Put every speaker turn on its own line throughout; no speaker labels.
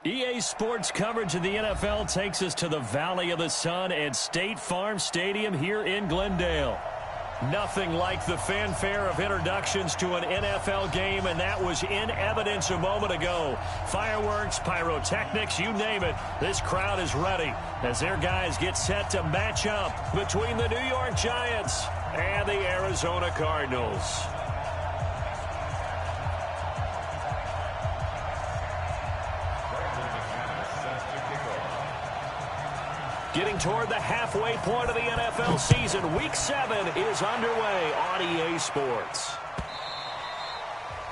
EA Sports coverage of the NFL takes us to the Valley of the Sun at State Farm Stadium here in Glendale. Nothing like the fanfare of introductions to an NFL game, and that was in evidence a moment ago. Fireworks, pyrotechnics, you name it. This crowd is ready as their guys get set to match up between the New York Giants and the Arizona Cardinals. Getting toward the halfway point of the NFL season, Week 7 is underway on EA Sports.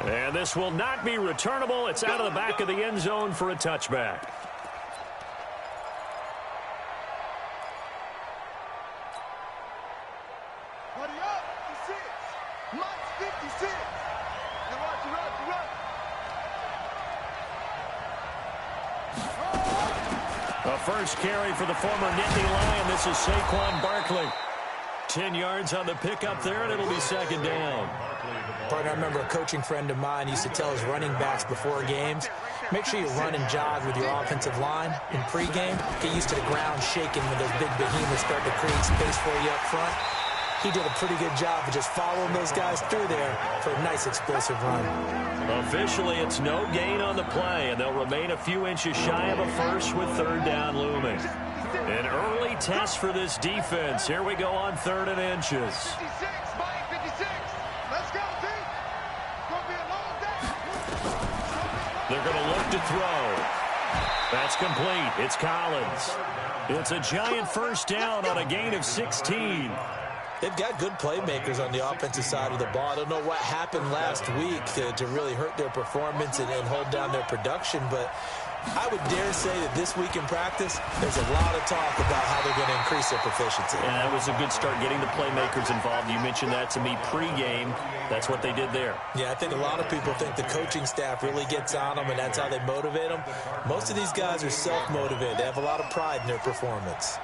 And this will not be returnable. It's out of the back of the end zone for a touchback. First carry for the former Nittany Lion. This is Saquon Barkley. 10 yards on the pickup there, and it'll be second down.
Partner, I remember a coaching friend of mine used to tell his running backs before games, make sure you run and jog with your offensive line in pregame. Get used to the ground shaking when those big behemoths start to create space for you up front. He did a pretty good job of just following those guys through there for a nice explosive run.
Officially, it's no gain on the play, and they'll remain a few inches shy of a first with third down looming. An early test for this defense. Here we go on 3rd and inches.
56, Mike, 56. Let's go, team. It's going to be a long day.
They're going to look to throw. That's complete. It's Collins. It's a giant first down on a gain of 16.
They've got good playmakers on the offensive side of the ball. I don't know what happened last week to really hurt their performance and hold down their production, but I would dare say that this week in practice, there's a lot of talk about how they're going to increase their proficiency.
Yeah, that was a good start getting the playmakers involved. You mentioned that to me pregame. That's what they did there.
Yeah, I think a lot of people think the coaching staff really gets on them, and that's how they motivate them. Most of these guys are self-motivated. They have a lot of pride in their performance.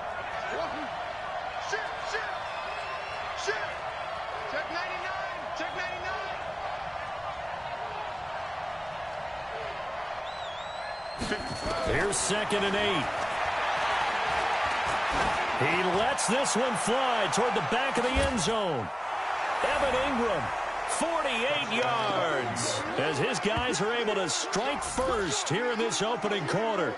Here's 2nd and 8. He lets this one fly toward the back of the end zone. Evan Ingram, 48 yards, as his guys are able to strike first here in this opening quarter.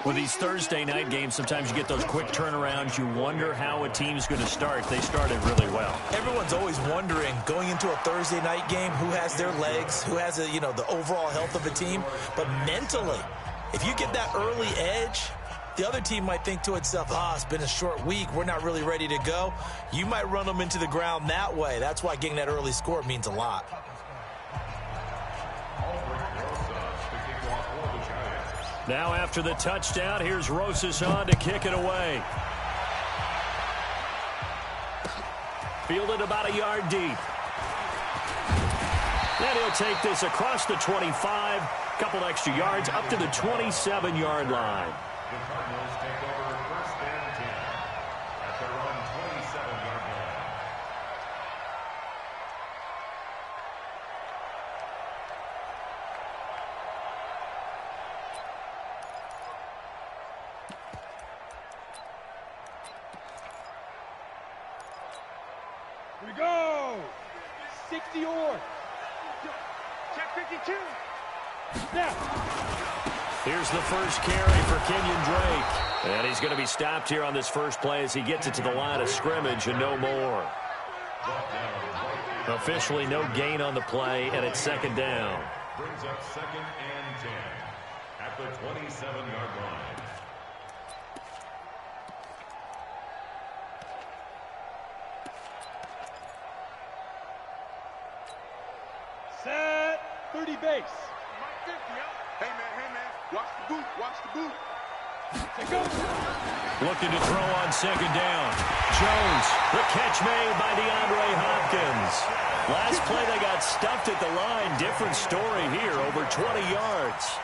With these Thursday night games, sometimes you get those quick turnarounds. You wonder how a team's going to start. They started really well.
Everyone's always wondering, going into a Thursday night game, who has their legs, who has the overall health of a team. But mentally, if you get that early edge, the other team might think to itself, it's been a short week, we're not really ready to go. You might run them into the ground that way. That's why getting that early score means a lot.
Now after the touchdown, here's Rosas on to kick it away. Fielded about a yard deep. And he'll take this across the 25, couple extra yards up to the 27-yard line.
The Cardinals take over 1st and 10 at their own 27-yard line.
Here we go. 60 or. Check 52. Snap.
Here's the first carry for Kenyon Drake. And he's going to be stopped here on this first play as he gets it to the line of scrimmage and no more. Officially no gain on the play, and it's 2nd down.
Brings up 2nd and 10 at the 27-yard line.
Set. 30 base.
Hey, man. Watch the boot.
Take go.
Looking to throw on 2nd down. Jones, the catch made by DeAndre Hopkins. Last play they got stuffed at the line. Different story here, over 20 yards.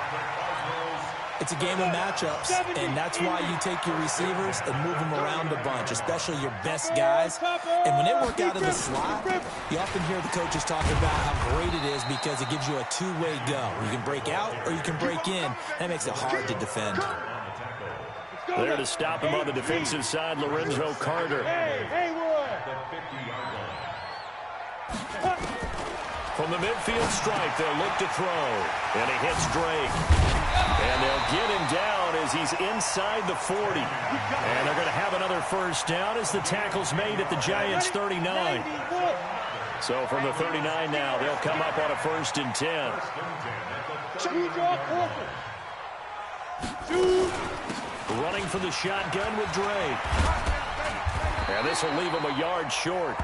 The Cardinals
It's a game of matchups, and that's why you take your receivers and move them around a bunch, especially your best guys. And when they work out of the slot, you often hear the coaches talk about how great it is because it gives you a two-way go. You can break out or you can break in. That makes it hard to defend.
There to stop him on the defensive side, Lorenzo Carter. From the midfield stripe, they'll look to throw. And he hits Drake. And they'll get him down as he's inside the 40. And they're going to have another first down as the tackle's made at the Giants' 39. So from the 39 now, they'll come up on a 1st and 10. Running for the shotgun with Drake. And this will leave him a yard short.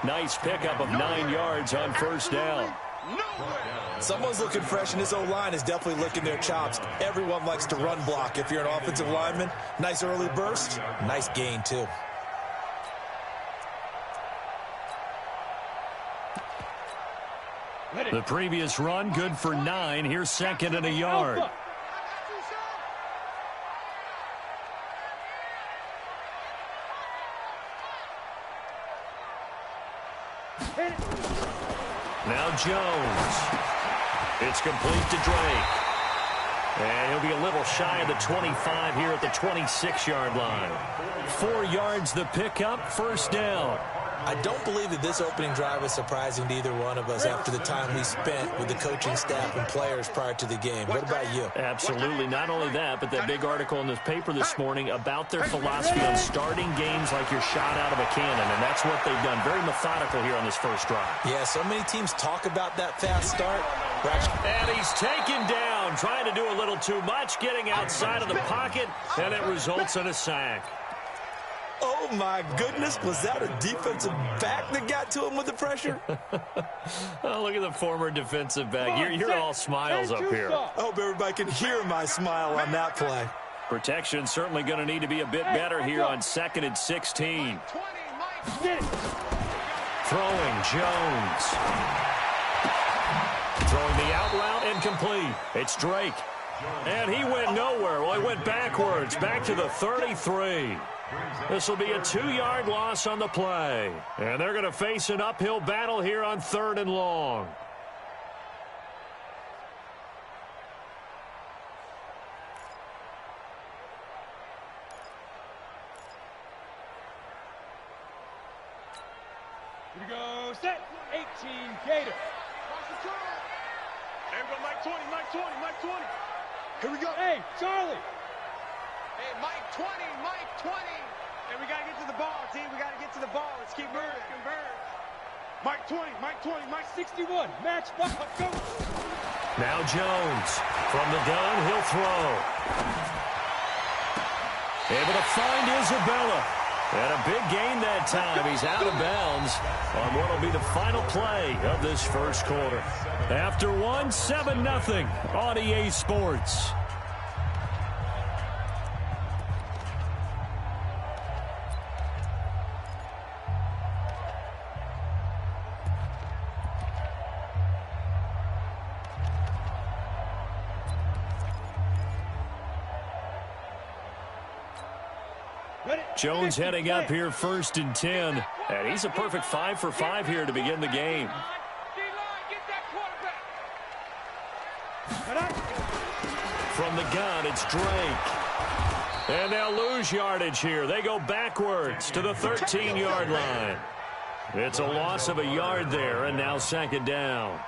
Nice pickup of 9 yards on first down.
Someone's looking fresh, and this O-line is definitely licking their chops. Everyone likes to run block if you're an offensive lineman. Nice early burst. Nice gain, too.
The previous run, good for 9. Here's 2nd and a yard. Now Jones. It's complete to Drake. And he'll be a little shy of the 25 here at the 26-yard line. 4 yards the pickup, first down.
I don't believe that this opening drive is surprising to either one of us after the time we spent with the coaching staff and players prior to the game. What about you?
Absolutely. Not only that, but that big article in the paper this morning about their philosophy on starting games like you're shot out of a cannon, and that's what they've done. Very methodical here on this first drive.
Yeah, so many teams talk about that fast start.
And he's taken down, trying to do a little too much, getting outside of the pocket, and it results in a sack.
Oh, my goodness. Was that a defensive back that got to him with the pressure?
Oh, look at the former defensive back. You're all smiles up here.
I hope everybody can hear my smile on that play.
Protection certainly going to need to be a bit better here on 2nd and 16. Throwing Jones. Throwing the out route and complete. It's Drake. And he went nowhere. Well, he went backwards, back to the 33. This will be a 2-yard loss on the play. And they're going to face an uphill battle here on 3rd and long.
Here we go, set, 18, Gator.
Here we go, Mike 20, Mike 20, Mike 20. Here we go.
Hey, Charlie.
Hey, Mike 20, Mike 20.
And we got to get to the ball, team. We got to get to the ball. Let's keep moving.
Mike 20, Mike 20, Mike
61, match, go.
Now Jones. From the gun, he'll throw. Able to find Isabella. And a big gain that time. He's out of bounds on what will be the final play of this first quarter. After one, 7-0 on EA Sports. Jones heading up here 1st and 10. And he's a perfect 5 for 5 here to begin the game. From the gun, it's Drake. And they'll lose yardage here. They go backwards to the 13-yard line. It's a loss of a yard there, and now 2nd down.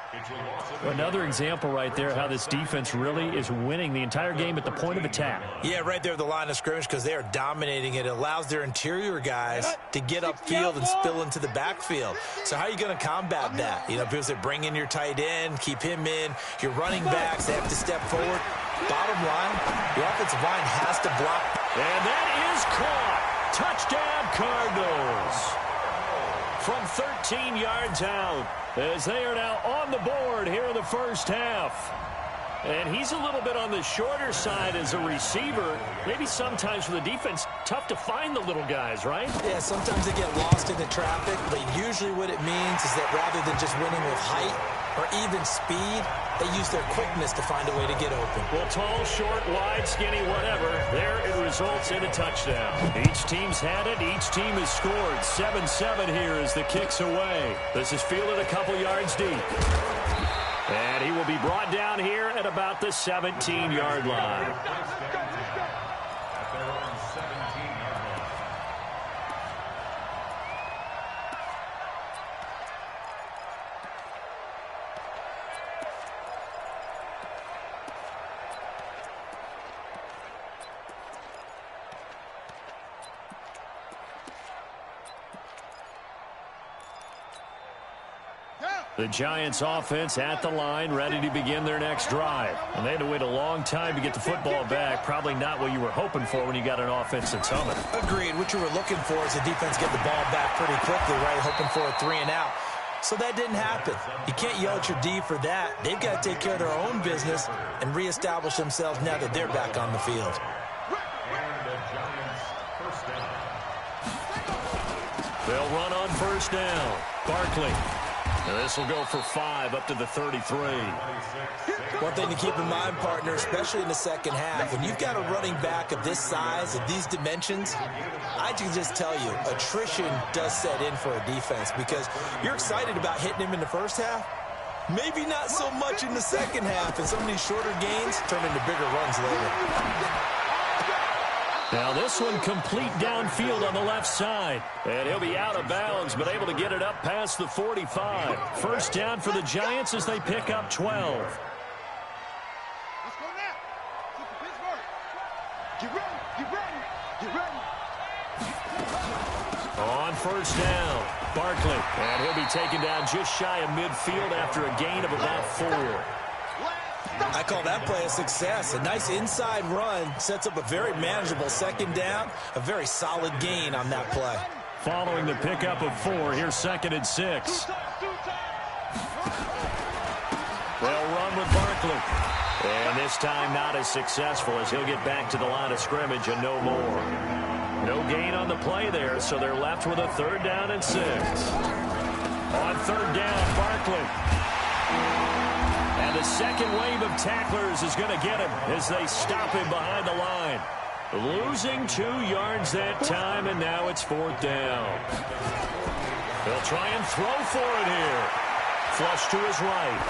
Another example right there how this defense really is winning the entire game at the point of attack.
Yeah, right there at the line of scrimmage because they are dominating it. It allows their interior guys to get upfield and spill into the backfield. So how are you going to combat that? You know, people say bring in your tight end, keep him in. Your running backs, they have to step forward. Bottom line, the offensive line has to block.
And that is caught. Touchdown, Cardinals. From 13 yards out, as they are now on the board here in the first half. And he's a little bit on the shorter side as a receiver. Maybe sometimes for the defense, tough to find the little guys, right?
Yeah, sometimes they get lost in the traffic, but usually what it means is that rather than just winning with height or even speed, They use their quickness to find a way to get open.
Well, tall, short, wide, skinny, whatever, there it results in a touchdown. Each team's had it. Each team has scored. 7-7 here as the kick's away. This is fielded a couple yards deep. And he will be brought down here at about the 17-yard line. The Giants offense at the line, ready to begin their next drive. And they had to wait a long time to get the football back. Probably not what you were hoping for when you got an offense that's humming.
Agreed. What you were looking for is the defense get the ball back pretty quickly, right? Hoping for a 3-and-out. So that didn't happen. You can't yell at your D for that. They've got to take care of their own business and reestablish themselves now that they're back on the field.
They'll run on first down. Barkley. And this will go for 5 up to the 33.
One thing to keep in mind, partner, especially in the second half, when you've got a running back of this size, of these dimensions, I can just tell you, attrition does set in for a defense because you're excited about hitting him in the first half. Maybe not so much in the second half, and some of these shorter gains turn into bigger runs later.
Now this one complete downfield on the left side. And he'll be out of bounds, but able to get it up past the 45. First down for the Giants as they pick up 12.
Let's go now. Pittsburgh. Get ready. Get ready. Get ready.
On first down, Barkley. And he'll be taken down just shy of midfield after a gain of about 4.
I call that play a success. A nice inside run sets up a very manageable second down. A very solid gain on that play.
Following the pickup of 4, here's 2nd and 6. They'll run with Barkley. And this time not as successful as he'll get back to the line of scrimmage and no more. No gain on the play there, so they're left with a 3rd down and 6. On 3rd down, Barkley. And the second wave of tacklers is going to get him as they stop him behind the line. Losing 2 yards that time, and now it's 4th down. They'll try and throw for it here. Flush to his right.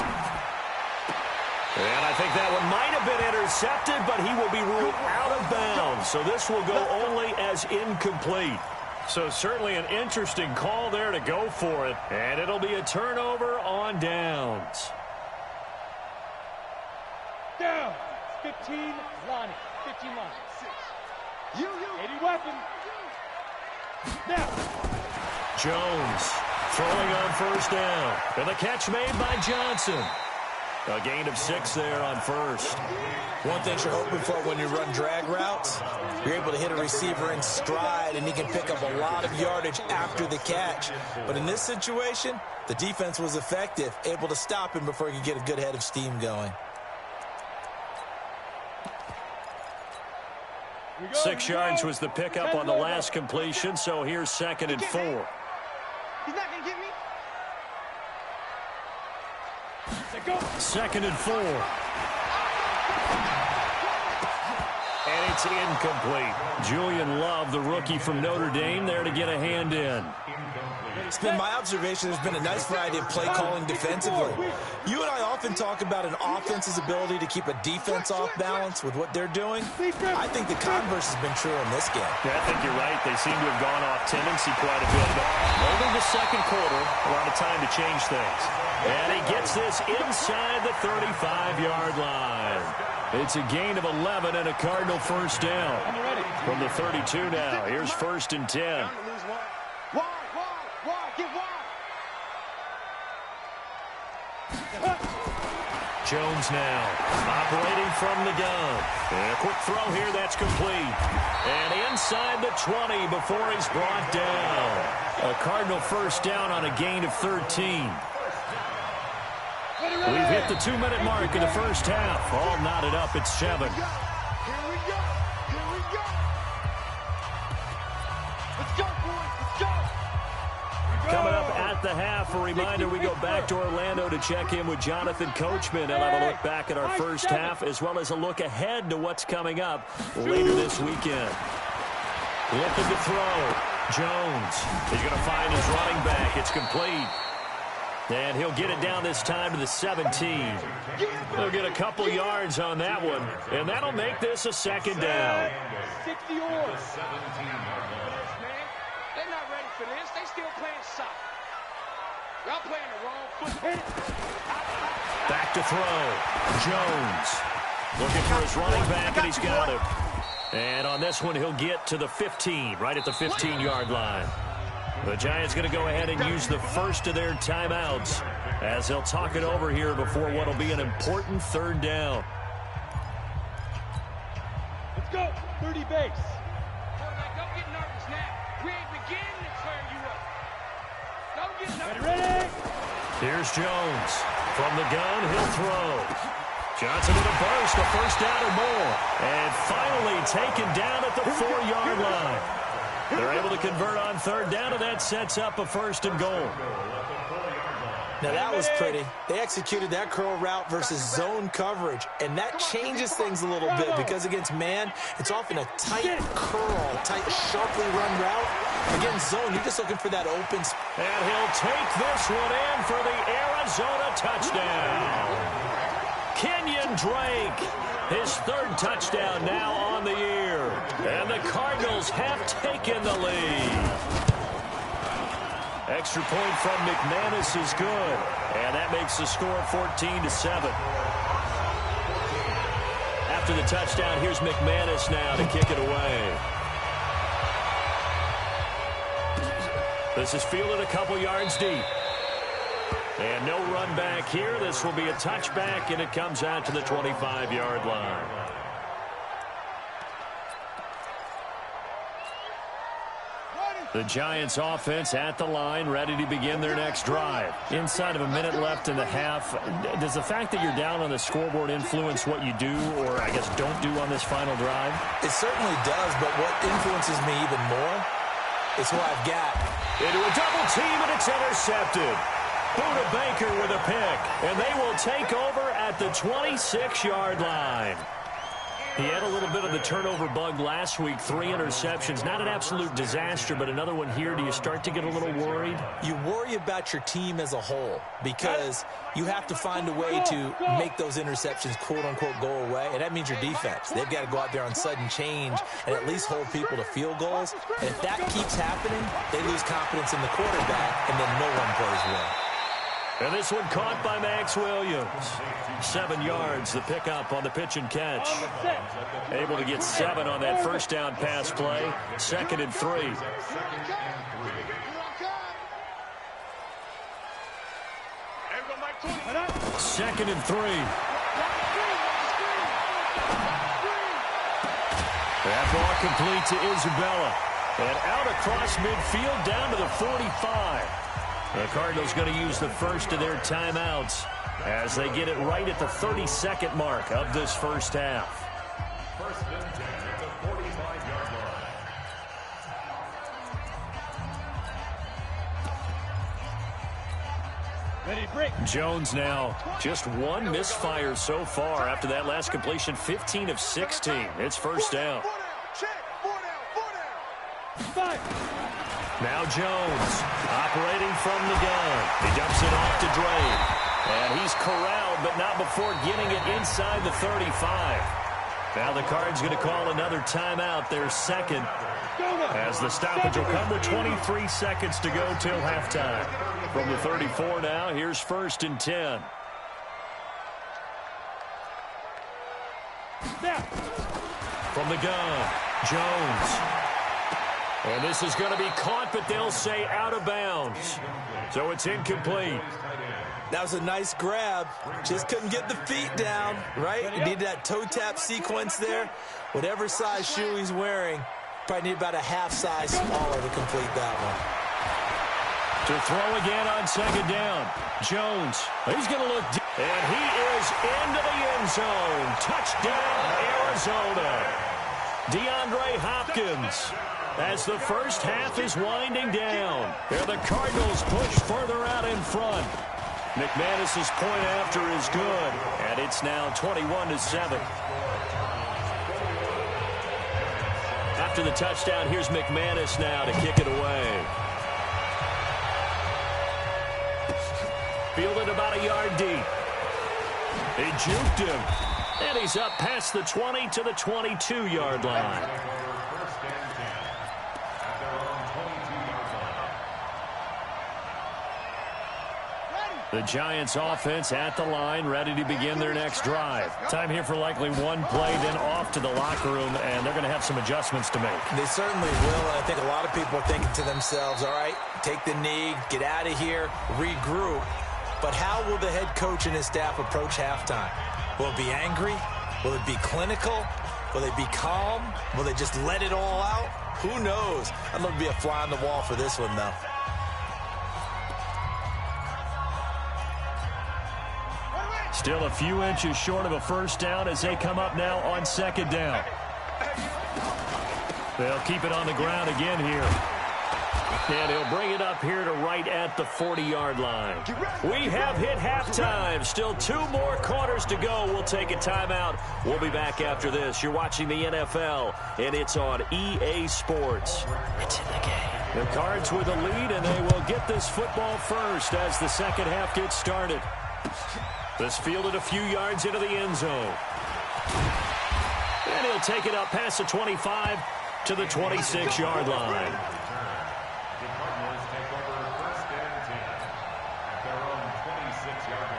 And I think that one might have been intercepted, but he will be ruled out of bounds. So this will go only as incomplete. So certainly an interesting call there to go for it. And it'll be a turnover on downs.
Down. 15, Lonnie. 15 line. 6. You. 80 weapon. Now.
Jones throwing on first down. And the catch made by Johnson. A gain of 6 there on first.
One thing you're hoping for when you run drag routes, you're able to hit a receiver in stride, and he can pick up a lot of yardage after the catch. But in this situation, the defense was effective, able to stop him before he could get a good head of steam going.
6 yards was the pickup on the last completion, so here's 2nd and 4.
He's not going to get me.
2nd and 4. And it's incomplete. Julian Love, the rookie from Notre Dame, there to get a hand in.
It's been my observation there's been a nice variety of play calling defensively. You and I often talk about an offense's ability to keep a defense off balance with what they're doing. I think the converse has been true in this game.
Yeah, I think you're right. They seem to have gone off tendency quite a bit. But only the second quarter, a lot of time to change things. And he gets this inside the 35-yard line. It's a gain of 11 and a Cardinal first down. From the 32 now. Here's 1st and 10. Jones now operating from the gun. And a quick throw here, that's complete. And inside the 20 before he's brought down. A Cardinal first down on a gain of 13. We've hit the 2-minute mark in the first half. All knotted up at 7.
Here we go. Here we go. Let's go, boys. Let's go.
Coming up at the half, a reminder we go back to Orlando to check in with Jonathan Coachman. He'll have a look back at our first half as well as a look ahead to what's coming up later this weekend. Looking to throw. Jones. He's going to find his running back. It's complete. And he'll get it down this time to the 17. He'll get a couple yards on that one, and that'll make this a second down.
60 yards. They're not ready for this. They still playing soft. Y'all playing the wrong foot.
Back to throw. Jones looking for his running back, and he's got him. And on this one, he'll get to the 15, right at the 15-yard line. The Giants going to go ahead and use the first of their timeouts as they'll talk it over here before what will be an important third down.
Let's go. 30 base.
Quarterback, don't get nervous now. We ain't beginning to turn you up. Don't get nervous.
Ready?
Here's Jones. From the gun, he'll throw. Johnson with a burst, a first down or more. And finally taken down at the 4-yard line. They're able to convert on third down, and that sets up a first and goal.
Now that was pretty. They executed that curl route versus zone coverage, and that changes things a little bit because against man, it's often a tight curl, tight, sharply run route. Against zone, you're just looking for that open.
And he'll take this one in for the Arizona touchdown. Kenyon Drake, his third touchdown now on the year. And the Cardinals have taken the lead. Extra point from McManus is good. And that makes the score 14-7. After the touchdown, here's McManus now to kick it away. This is fielded a couple yards deep. And no run back here. This will be a touchback, and it comes out to the 25-yard line. The Giants offense at the line, ready to begin their next drive. Inside of a minute left in the half, does the fact that you're down on the scoreboard influence what you do, or I guess don't do on this final drive?
It certainly does, but what influences me even more is who I've got.
Into a double team, and it's intercepted. Buda Baker with a pick, and they will take over at the 26-yard line. He had a little bit of the turnover bug last week, 3 interceptions. Not an absolute disaster, but another one here. Do you start to get a little worried?
You worry about your team as a whole because you have to find a way to make those interceptions, quote-unquote, go away, and that means your defense. They've got to go out there on sudden change and at least hold people to field goals. And if that keeps happening, they lose confidence in the quarterback, and then no one plays well.
And this one caught by Max Williams. 7 yards, the pickup on the pitch and catch. Able to get 7 on that first down pass play. 2nd and 3. Second and 3. That ball complete to Isabella. And out across midfield down to the 45. The Cardinals going to use the first of their timeouts as they get it right at the 32nd mark of this first half.
First and 10 at the 45-yard line.
Ready, break.
Jones now just 1 misfire so far after that last completion, 15 of 16. It's first down.
4 down. Check. 4 down. 4 down.
5.
Now Jones operating from the gun. He dumps it off to Drake. And he's corralled, but not before getting it inside the 35. Now the Cards going to call another timeout, their second, as the stoppage will come with 23 seconds to go till halftime. From the 34 now, here's 1st and 10. From the gun, Jones. And this is going to be caught, but they'll say out of bounds. So it's incomplete.
That was a nice grab. Just couldn't get the feet down, right? You need that toe tap sequence there. Whatever size shoe he's wearing, probably need about a half size smaller to complete that one.
To throw again on 2nd down. Jones, he's going to look deep. And he is into the end zone. Touchdown, Arizona. DeAndre Hopkins. As the first half is winding down, there the Cardinals push further out in front. McManus's point after is good, and it's now 21-7. After the touchdown, here's McManus now to kick it away. Fielded about a yard deep. They juked him, and he's up past the 20 to the 22-yard line. The Giants offense at the line, ready to begin their next drive. Time here for likely one play, then off to the locker room, and they're going to have some adjustments to make.
They certainly will, and I think a lot of people are thinking to themselves, all right, take the knee, get out of here, regroup. But how will the head coach and his staff approach halftime? Will it be angry? Will it be clinical? Will they be calm? Will they just let it all out? Who knows? I'd love to be a fly on the wall for this one, though.
Still a few inches short of a first down as they come up now on second down. They'll keep it on the ground again here. And he'll bring it up here to right at the 40-yard line. We have hit halftime. Still 2 more quarters to go. We'll take a timeout. We'll be back after this. You're watching the NFL, and it's on EA Sports. It's in the game. The Cards with a lead, and they will get this football first as the second half gets started. This fielded a few yards into the end zone. And he'll take it up past the 25 to the 26-yard line.
The Cardinals take over first and 10 at their own 26-yard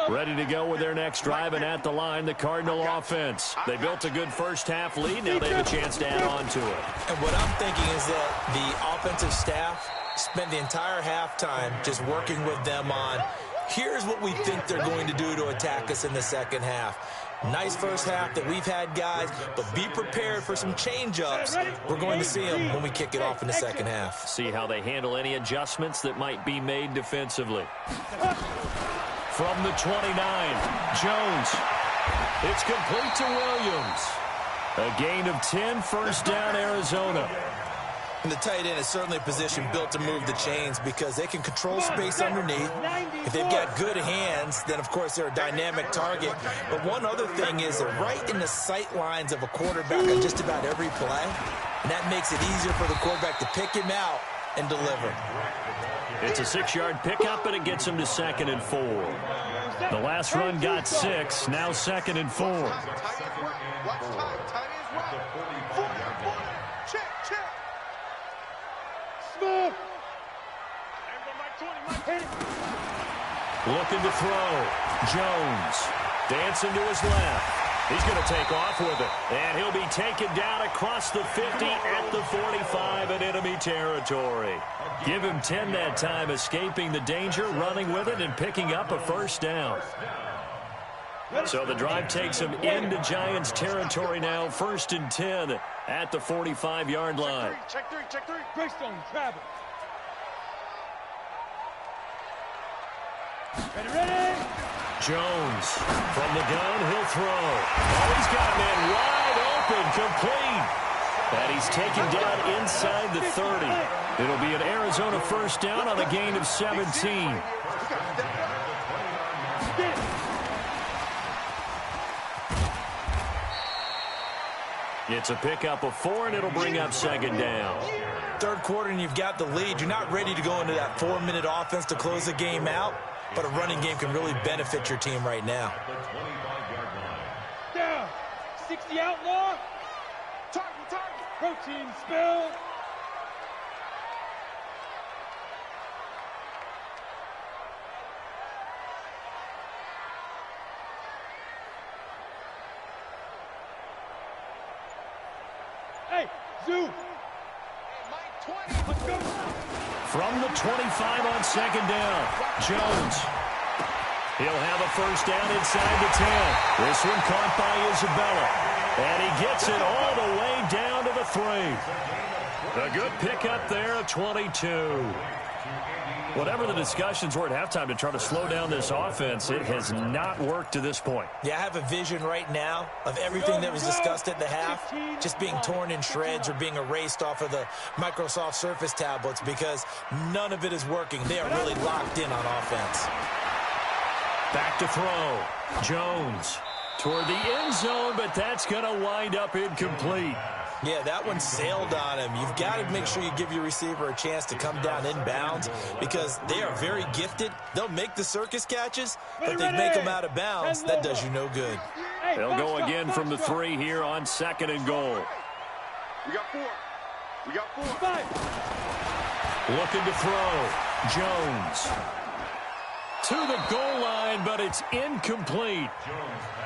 line.
Ready to go with their next drive, and at the line, the Cardinal offense. They built a good first-half lead. Now they have a chance to add on to it.
And what I'm thinking is that the offensive staff spent the entire halftime just working with them on, here's what we think they're going to do to attack us in the second half. Nice first half that we've had, guys, but be prepared for some change-ups. We're going to see them when we kick it off in the second half.
See how they handle any adjustments that might be made defensively. From the 29, Jones. It's complete to Williams. A gain of 10, first down, Arizona.
And the tight end is certainly a position built to move the chains because they can control space underneath. If they've got good hands, then, of course, they're a dynamic target. But one other thing is they're right in the sight lines of a quarterback on just about every play. And that makes it easier for the quarterback to pick him out and deliver.
It's a 6-yard pickup, and it gets him to 2nd and 4. The last run got 6, now 2nd and 4.
Watch time. Tight ends right. Check.
Smith.
Looking to throw. Jones dancing to his left. He's going to take off with it. And he'll be taken down across the 50 at the 45 in enemy territory. Give him 10 that time, escaping the danger, running with it, and picking up a first down. So the drive takes him into Giants territory now, 1st and 10 at the 45-yard line.
Check three. Greystone, travel. Ready?
Jones from the gun, he'll throw. Oh, he's got a man wide open, complete. And he's taken down inside the 30. It'll be an Arizona first down on a gain of 17. It's a pickup of 4, and it'll bring up 2nd down.
Third quarter, and you've got the lead. You're not ready to go into that 4-minute offense to close the game out, but a running game can really benefit your team right now.
Down. 60 outlaw.
Target.
Protein spill. Hey, Zoo.
Mike 20.
Let's go.
From the 25 on 2nd down, Jones. He'll have a first down inside the 10. This one caught by Isabella. And he gets it all the way down to the 3. A good pickup there, 22. Whatever the discussions were at halftime to try to slow down this offense, it has not worked to this point.
Yeah, I have a vision right now of everything that was discussed at the half just being torn in shreds or being erased off of the Microsoft Surface tablets because none of it is working. They are really locked in on offense.
Back to throw. Jones toward the end zone, but that's going to wind up incomplete.
Yeah, that one sailed on him. You've got to make sure you give your receiver a chance to come down inbounds because they are very gifted. They'll make the circus catches, but they make them out of bounds. That does you no good.
They'll go again from the 3 here on 2nd and goal.
We got 4. We got 4.
5.
Looking to throw. Jones to the goal line, but it's incomplete.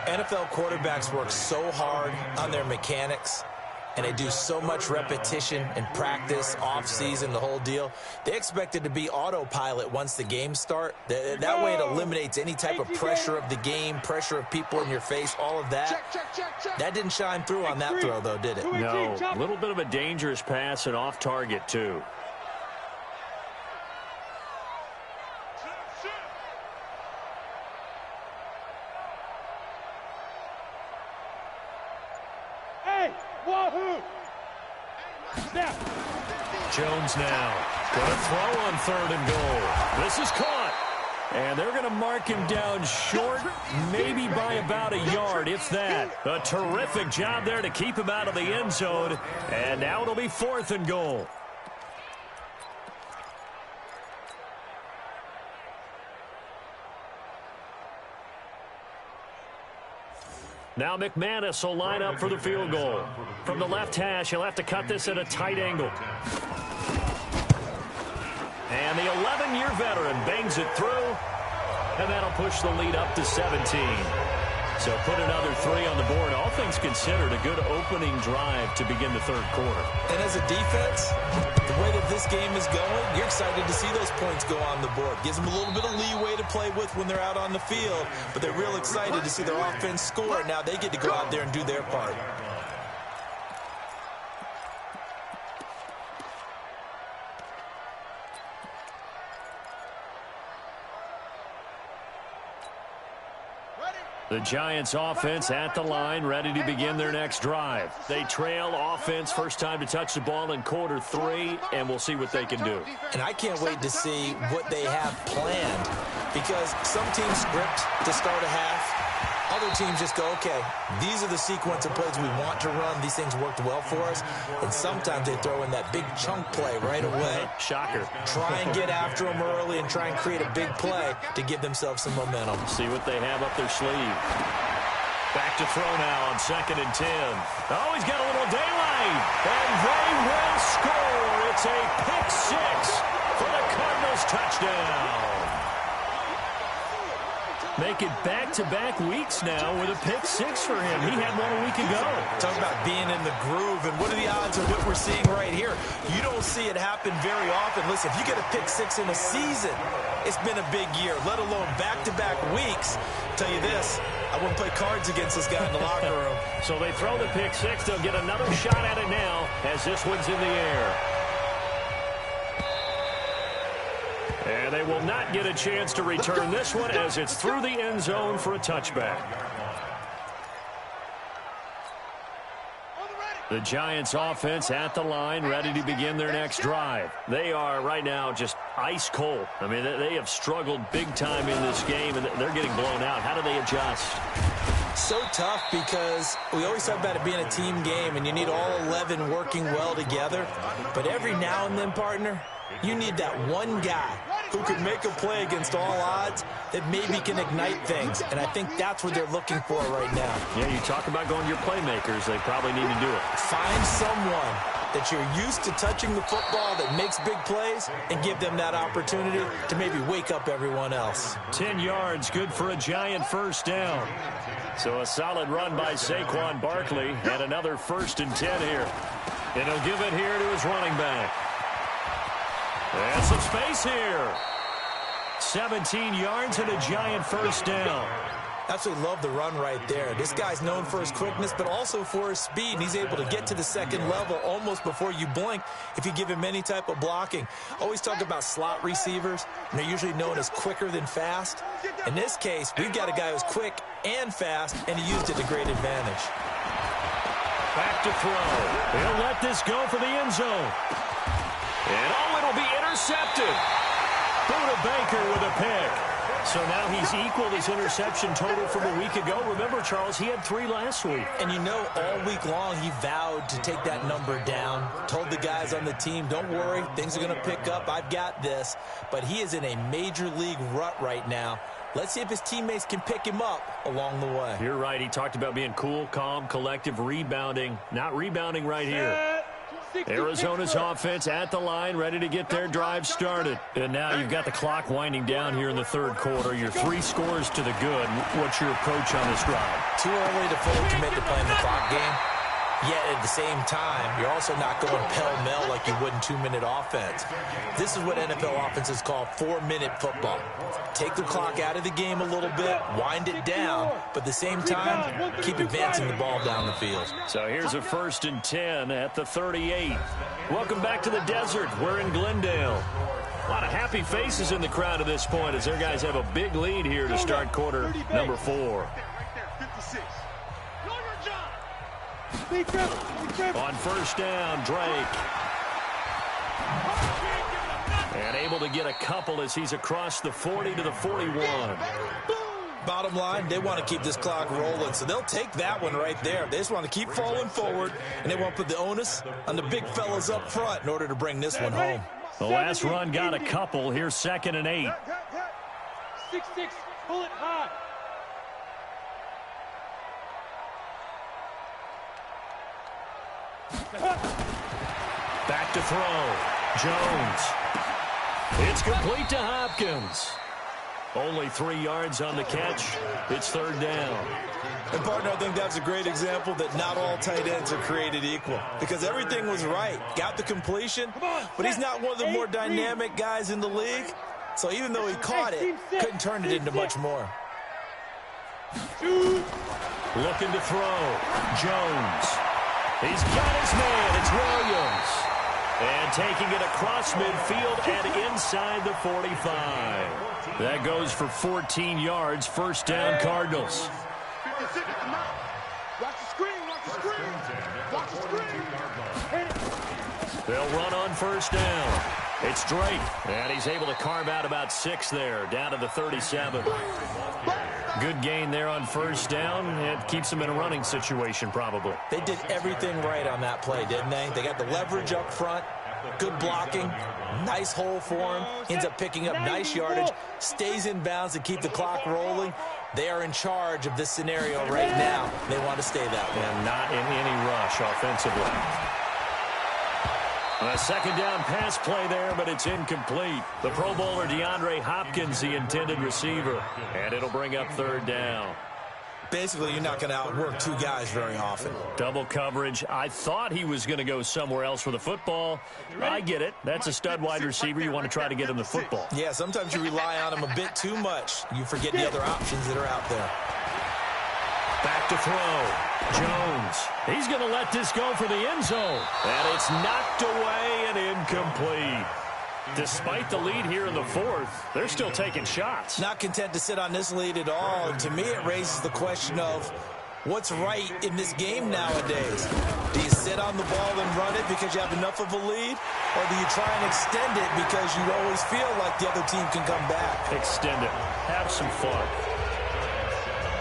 NFL quarterbacks work so hard on their mechanics, and they do so much repetition and practice, off-season, the whole deal. They expect it to be autopilot once the games start. That way it eliminates any type of pressure of the game, pressure of people in your face, all of that. That didn't shine through on that throw, though, did it?
No, a little bit of a dangerous pass and off target, too.
Wahoo! Snap!
Jones now going to throw on 3rd and goal. This is caught. And they're going to mark him down short, maybe by about a yard, if that. A terrific job there to keep him out of the end zone. And now it'll be 4th and goal. Now McManus will line up for the field goal. From the left hash, he'll have to cut this at a tight angle. And the 11-year veteran bangs it through, and that'll push the lead up to 17. So put another 3 on the board. All things considered, a good opening drive to begin the 3rd quarter.
And as a defense, the way that this game is going, you're excited to see those points go on the board. Gives them a little bit of leeway to play with when they're out on the field, but they're real excited to see their offense score. Now they get to go out there and do their part.
The Giants offense at the line, ready to begin their next drive. They trail offense, first time to touch the ball in quarter 3, and we'll see what they can do.
And I can't wait to see what they have planned because some teams script to start a half. Other teams just go, okay, these are the sequence of plays we want to run. These things worked well for us. And sometimes they throw in that big chunk play right away.
Shocker.
Try and get after them early and try and create a big play to give themselves some momentum.
See what they have up their sleeve. Back to throw now on 2nd and 10. Oh, he's got a little daylight. And they will score. It's a pick 6 for the Cardinals touchdown. Make it back-to-back weeks now with a pick 6 for him. He had one a week ago.
Talk about being in the groove, and what are the odds of what we're seeing right here? You don't see it happen very often. Listen, if you get a pick 6 in a season, it's been a big year, let alone back-to-back weeks. I'll tell you this, I wouldn't play cards against this guy in the locker room.
So they throw the pick 6. They'll get another shot at it now as this one's in the air. And they will not get a chance to return this one as it's through the end zone for a touchback. The Giants offense at the line, ready to begin their next drive. They are right now just ice cold. I mean, they have struggled big time in this game, and they're getting blown out. How do they adjust?
So tough because we always talk about it being a team game, and you need all 11 working well together. But every now and then, partner, you need that one guy who could make a play against all odds that maybe can ignite things. And I think that's what they're looking for right now.
Yeah, you talk about going to your playmakers. They probably need to do it.
Find someone that you're used to touching the football that makes big plays and give them that opportunity to maybe wake up everyone else.
10 yards, good for a Giant first down. So a solid run by Saquon Barkley and another 1st and 10 here. And he'll give it here to his running back. And some space here. 17 yards and a Giant first down.
Absolutely love the run right there. This guy's known for his quickness, but also for his speed. And he's able to get to the second level almost before you blink if you give him any type of blocking. Always talk about slot receivers, and they're usually known as quicker than fast. In this case, we've got a guy who's quick and fast, and he used it to great advantage.
Back to throw. He'll let this go for the end zone. And it'll be intercepted. Buda Baker with a pick. So now he's equaled his interception total from a week ago. Remember, Charles, he had 3 last week.
And you know, all week long, he vowed to take that number down. Told the guys on the team, don't worry, things are going to pick up. I've got this. But he is in a major league rut right now. Let's see if his teammates can pick him up along the way.
You're right. He talked about being cool, calm, collective, rebounding. Not rebounding right here. Arizona's offense at the line, ready to get their drive started. And now you've got the clock winding down here in the third quarter. You're 3 scores to the good. What's your approach on this drive?
Too early to fully commit to playing the clock game. Yet at the same time, you're also not going pell-mell like you would in 2-minute offense. This is what NFL offenses call 4-minute football. Take the clock out of the game a little bit, wind it down, but at the same time, keep advancing the ball down the field.
So here's a 1st and 10 at the 38. Welcome back to the desert. We're in Glendale. A lot of happy faces in the crowd at this point as their guys have a big lead here to start quarter number 4.
Right there, 56.
On 1st down, Drake. And able to get a couple as he's across the 40 to the 41.
Bottom line, they want to keep this clock rolling, so they'll take that one right there. They just want to keep falling forward, and they want to put the onus on the big fellas up front in order to bring this one home.
The last run got a couple. Here's 2nd and 8.
6-6, pull it high.
Back to throw. Jones. It's complete to Hopkins. Only 3 yards on the catch. It's 3rd down.
And, partner, I think that's a great example that not all tight ends are created equal because everything was right. Got the completion, but he's not one of the more dynamic guys in the league. So even though he caught it, couldn't turn it into much more.
Looking to throw. Jones. He's got his man. It's Williams. And taking it across midfield and inside the 45. That goes for 14 yards. 1st down, Cardinals.
56 at the mount. Watch the screen, watch the screen. Watch the screen.
They'll run on 1st down. It's Drake. And he's able to carve out about 6 there, down to the 37. Good gain there on 1st down. It keeps them in a running situation, probably.
They did everything right on that play, didn't they? They got the leverage up front, good blocking, nice hole for him, ends up picking up nice yardage, stays in bounds to keep the clock rolling. They are in charge of this scenario right now. They want to stay that way.
And not in any rush offensively. A 2nd down pass play there, but it's incomplete. The Pro Bowler DeAndre Hopkins, the intended receiver. And it'll bring up 3rd down.
Basically, you're not going to outwork 2 guys very often.
Double coverage. I thought he was going to go somewhere else for the football. I get it. That's a stud wide receiver. You want to try to get him the football.
Yeah, sometimes you rely on him a bit too much. You forget the other options that are out there.
Back to throw. Jones. He's going to let this go for the end zone. And it's knocked away and incomplete. Despite the lead here in the 4th, they're still taking shots.
Not content to sit on this lead at all. And to me, it raises the question of what's right in this game nowadays. Do you sit on the ball and run it because you have enough of a lead? Or do you try and extend it because you always feel like the other team can come back?
Extend it. Have some fun.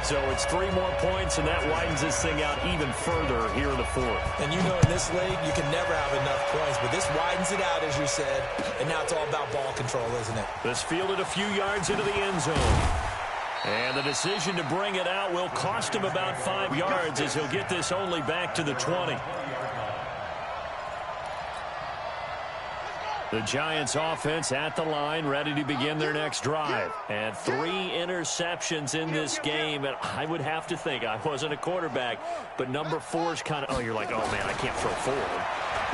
So it's 3 more points, and that widens this thing out even further here in the 4th.
And you know in this league, you can never have enough points, but this widens it out, as you said, and now it's all about ball control, isn't it?
This fielded a few yards into the end zone. And the decision to bring it out will cost him about 5 yards as he'll get this only back to the 20. The Giants offense at the line, ready to begin their next drive. And 3 interceptions in this game. And I would have to think, I wasn't a quarterback, but number 4 is kind of, oh, you're like, oh, man, I can't throw forward.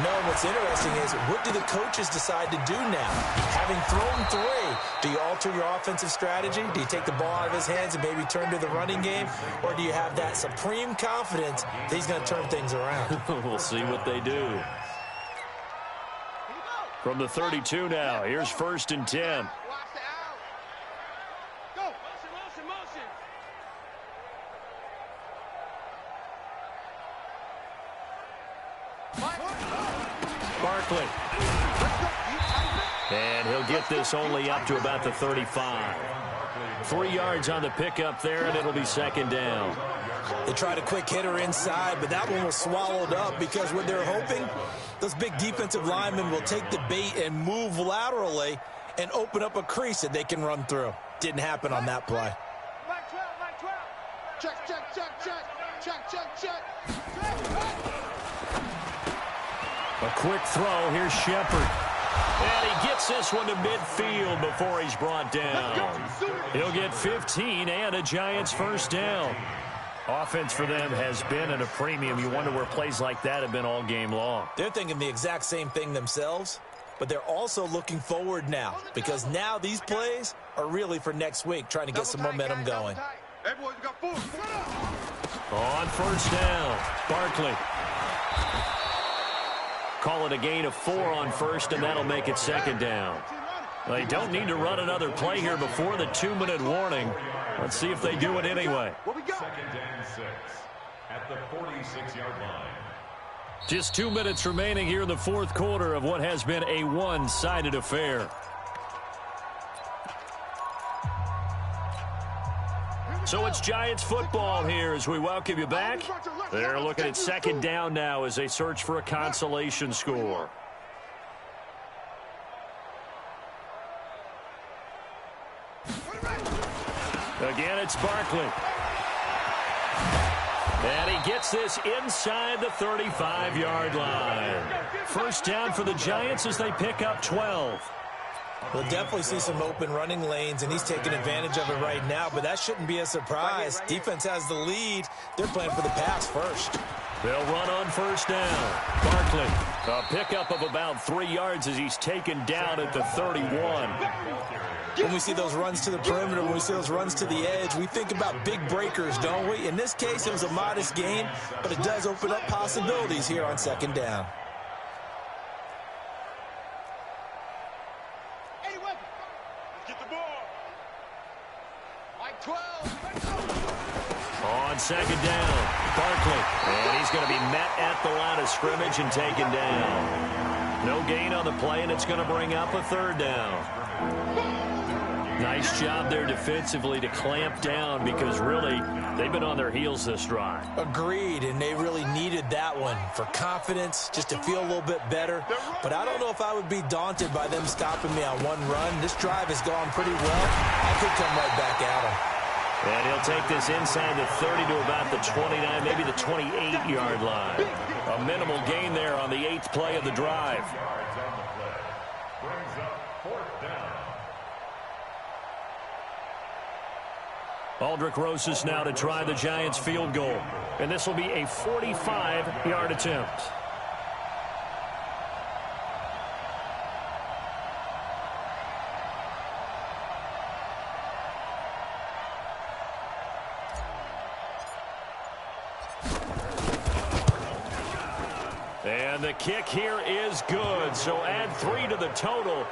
No, what's interesting is what do the coaches decide to do now? Having thrown 3, Do you alter your offensive strategy? Do you take the ball out of his hands and maybe turn to the running game? Or do you have that supreme confidence that he's going to turn things around?
We'll see what they do. From the 32 now, here's 1st and 10.
Watch the out. Go.
Motion, motion, motion.
Barkley. And he'll get this only up to about the 35. 3 yards on the pickup there, and it'll be 2nd down.
They tried a quick hitter inside, but that one was swallowed up because what they're hoping, those big defensive linemen will take the bait and move laterally and open up a crease that they can run through. Didn't happen on that play.
Mike 12, Mike 12. Check, check, check, check. Check, check, check.
A quick throw. Here's Shepard. And he gets this one to midfield before he's brought down. He'll get 15 and a Giants 1st down. Offense for them has been at a premium. You wonder where plays like that have been all game long.
They're thinking the exact same thing themselves, but they're also looking forward now because now these plays are really for next week, trying to get some momentum going.
Hey, boys, we got 4.
On 1st down, Barkley. Call it a gain of 4 on 1st, and that'll make it 2nd down. They don't need to run another play here before the 2-minute warning. Let's see if they do it anyway.
2nd and 6 at the 46-yard line.
Just 2 minutes remaining here in the 4th quarter of what has been a one-sided affair. So it's Giants football here as we welcome you back. They're looking at 2nd down now as they search for a consolation score. Again, it's Barkley. And he gets this inside the 35-yard line. 1st down for the Giants as they pick up 12.
We'll definitely see some open running lanes, and he's taking advantage of it right now, but that shouldn't be a surprise. Defense has the lead. They're playing for the pass first.
They'll run on 1st down. Barkley, a pickup of about 3 yards as he's taken down at the 31.
When we see those runs to the perimeter, when we see those runs to the edge, we think about big breakers, don't we? In this case, it was a modest gain, but it does open up possibilities here on 2nd down.
Get the ball.
Mike 12.
On 2nd down, Barkley. And he's going to be met at the line of scrimmage and taken down. No gain on the play, and it's going to bring up a 3rd down. Nice job there defensively to clamp down because really they've been on their heels this drive.
Agreed, and they really needed that one for confidence, just to feel a little bit better. But I don't know if I would be daunted by them stopping me on one run. This drive has gone pretty well. I could come right back at them.
And he'll take this inside the 30 to about the 29, maybe the 28-yard line. A minimal gain there on the 8th play of the drive.
Yards on the play. Brings up 4th down.
Aldrick Rosas now to try the Giants field goal. And this will be a 45-yard attempt. And the kick here is good. So add 3 to the total.